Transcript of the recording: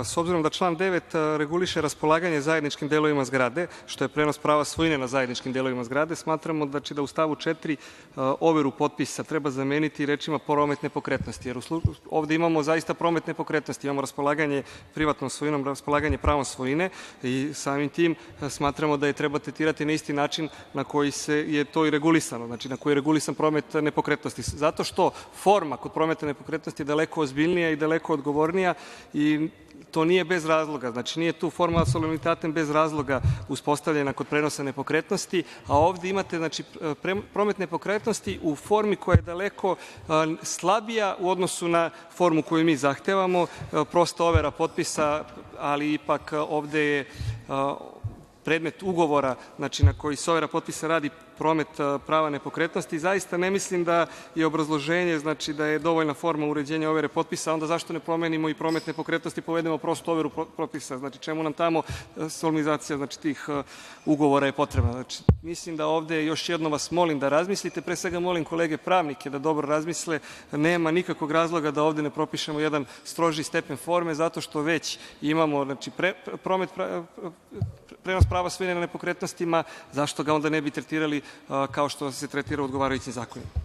S obzirom da član 9. reguliše raspolaganje zajedničkim delovima zgrade, što je prenos prava svojine na zajedničkim delovima zgrade, smatramo da u stavu 4. overu potpisa treba zameniti rečima promet nepokretnosti, jer ovde imamo zaista promet nepokretnosti, imamo raspolaganje privatnom svojinom, raspolaganje pravom svojine i samim tim smatramo da je treba tretirati na isti način na koji je to i regulisano, znači na koji je regulisan promet nepokretnosti. Zato što forma kod prometa nepokretnosti je daleko ozbiljnija i daleko odgovornija i to nije bez razloga. Znači, nije tu forma solemnitatem bez razloga uspostavljena kod prenosa nepokretnosti, a ovde imate promet nepokretnosti u formi koja je daleko slabija u odnosu na formu koju mi zahtevamo, prosta overa potpisa, ali ipak ovde je predmet ugovora na koji se overa potpisa radi promet prava nepokretnosti. Zaista ne mislim da je obrazloženje da je dovoljna forma uređenja overe potpisa, onda zašto ne promenimo i promet nepokretnosti, povedemo prostu overu potpisa. Znači, čemu nam tamo solemnizacija tih ugovora je potrebna. Mislim da ovde, još jednom vas molim da razmislite, pre svega molim kolege pravnike da dobro razmisle, nema nikakvog razloga da ovde ne propišemo jedan strožiji stepen forme, zato što već imamo prenos prava svojine na nepokretnostima, zašto ga onda ne bi tretirali kao što se tretira u odgovarajućim zakonima.